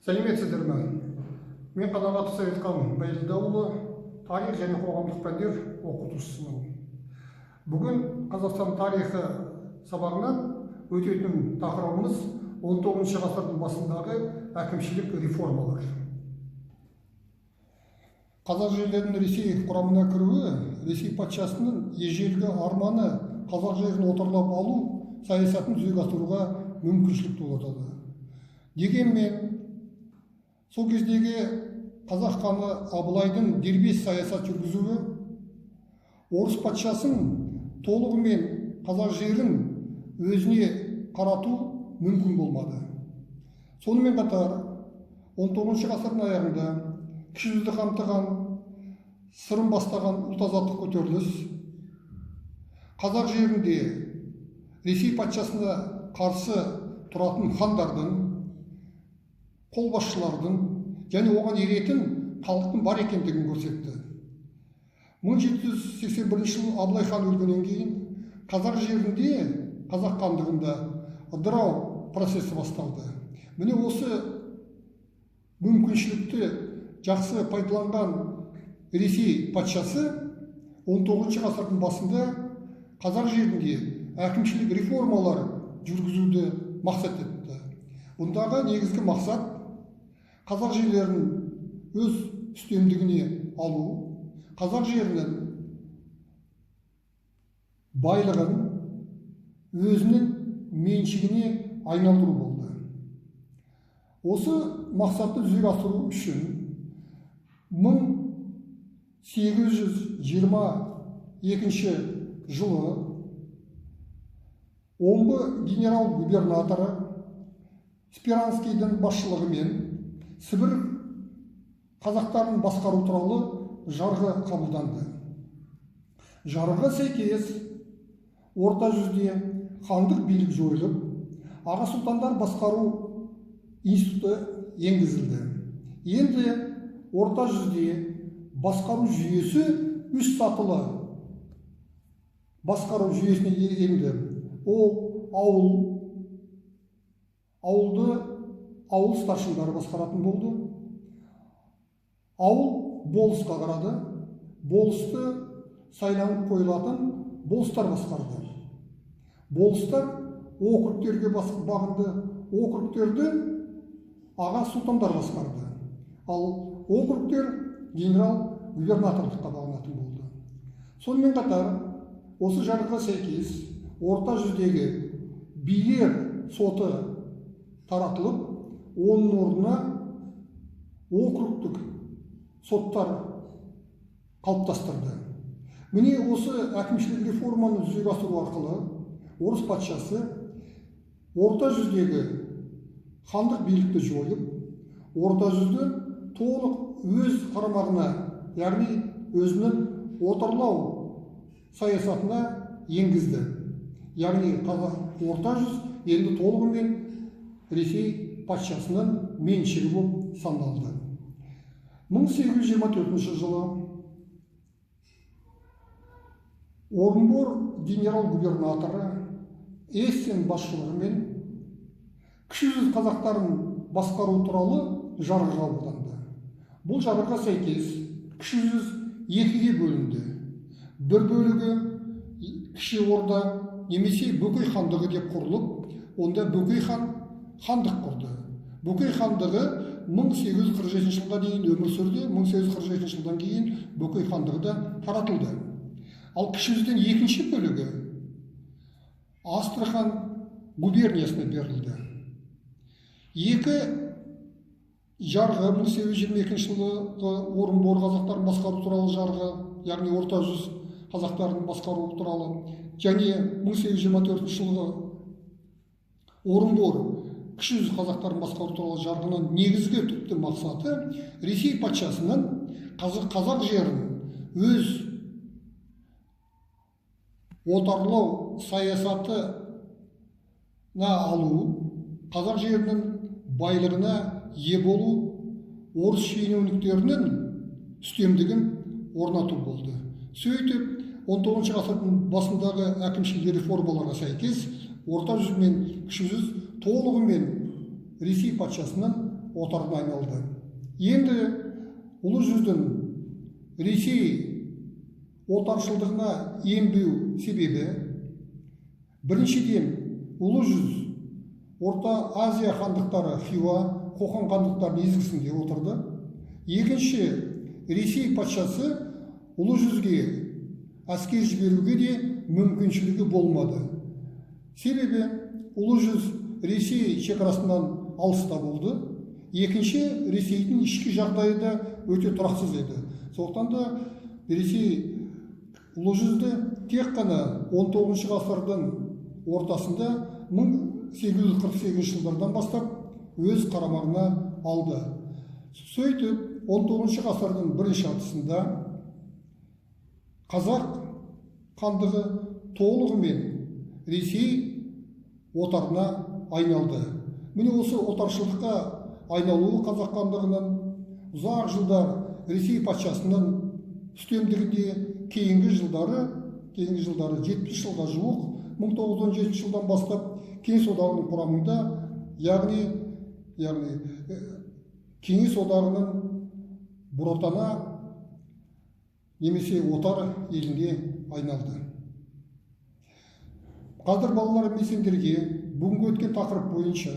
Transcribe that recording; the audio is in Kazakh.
Сәлеметсіздер ме? Мен Қанағат Сәйітхан Байзидаұлы, тарих және қоғамдық пәндер оқытушысымын. Бүгін Қазақстан тарихы сабағынан өтетін тақырыбымыз 19 ғасырдың басындағы әкімшілік реформалар. Қазақ жерлерінің Ресей құрамына кіруі, Ресей патшасының ежелгі арманы қазақ жерін отарлап алу саясатын жүзеге асыруға мүмкіншілік туғызады. Дегенмен, сол кездегі қазақ ханы Абылайдың дербес саясат жүргізуі, орыс патшасын толығымен қазақ жерін өзіне қарату мүмкін болмады. Сонымен қатар 19 ғасырдың аяғында кіші жүзді қамтыған, сырым бастаған ұлт-азаттық көтеріліс қазақ жерінде Ресей патшасына қарсы тұратын хандардың, қолбасшылардың және оған еретін халықтың бар екендігін көрсетті. 1781 жылы Абылай хан өлгеннен кейін қазақ жерінде, қазақ хандығында ыдырау процесі басталды. Міне осы мүмкіншілікті жақсы пайдаланған Ресей патшасы 19 ғасырдың басында қазақ жерінде әкімшілік реформалар жүргізуді мақсат етті. Бұндағы негізгі мақсат қазақ жерлерін өз үстемдігіне алу, қазақ жерінің байлығын өзінің меншігіне айналдыру болды. Осы мақсатты жүзеге асыру үшін 1822 жылы омбы генерал-губернаторы Спиранскийдің басшылығымен Сібір қазақтарын басқару туралы жарғы қабылданды. Жарғыға сәйкес орта жүзде хандық билік жойылып, аға сұлтандар басқару институты енгізілді. Енді орта жүзде басқару жүйесі үш сатылы басқару жүйесіне енді. Ол ауыл старшындары басқаратын болды. Ауыл болысқа қарады. Болысты сайланып қойылатын болыстар басқарды. Болыстар округтерге бағынды. Округтерді аға сұлтандар басқарды. Ал округтер генерал-губернаторлыққа бағынатын болды. Сонымен қатар, осы жарғыға сәйкес орта жүздегі билер соты таратылып, оның орнына округтік соттар қалыптастырды. Міне осы әкімшілік реформаны жүзеге асыру арқылы орыс патшасы орта жүздегі хандық билікті жойып, орта жүзді толық өз қарамағына, яғни өзінің отарлау саясатына енгізді. Яғни орта жүз енді толығымен Ресей патшасының меншігі болып саналды. 1824 жылы Орынбор генерал-губернаторы Эссен басшылығымен кіші жүз қазақтарын басқару туралы жарғы қабылданды. Бұл жарғыға сәйкес кіші жүз екіге бөлінді. Бір бөлігі кіші орда немесе Бөкей хандығы деп құрылып, онда Бөкей хан хандық құрды. Бөкей хандығы 1847 жылға дейін өмір сүрді. 1847 жылдан кейін Бөкей хандығы да таратылды. Ал кіші жүздің екінші бөлігі Астрахан губерниясына берілді. Екі жарғы 1822 жылғы Орынбор қазақтарын басқару туралы жарғы, яғни орта жүз қазақтарын басқару туралы, және 1824 жылғы Орынбор кіші жүз қазақтарын басқару туралы жарғының негізгі түпті мақсаты Ресей патшасының қазақ жерін өз отарлау саясатына алу, қазақ жерінің байлығына ие болу, орыс шенеуніктерінің үстемдігін орнату болды. Сөйтіп, 19 ғасырдың басындағы әкімшілік реформаларға сәйкес орта жүз мен кіші жүз толығымен Ресей патшасының отарына айналды. Енді ұлы жүздің Ресей отаршылдығына енбеу себебі, біріншіден ұлы жүз Орта Азия хандықтары Хиуа, Қоқан хандықтарының езгісінде отырды. Екінші, Ресей патшасы ұлы жүзге әскер жіберуге де мүмкіншілігі болмады. Себебі ұлы жүз Ресей шекарасынан алыста болды. Екінші, Ресейдің ішкі жағдайы да өте тұрақсыз еді. Сондықтан да Ресей ұлы жүзді тек қана 19 ғасырдың ортасында 1848 жылдардан бастап өз қарамағына алды. Сөйтіп 19 ғасырдың бірінші жартысында қазақ хандығы толығымен Ресей отарына айналды. Міне осы отаршылдыққа айналуы қазақ хандығының ұзақ жылдар Ресей патшасының үстемдігінде кейінгі жылдары 70 жылға жуық, 1917 жылдан бастап Кеңес одағының құрамында, яғни Кеңес одағының бұратана немесе отар еліне айналды. Қазір балалар мен сендерге бүгінгі өткен тақырып бойынша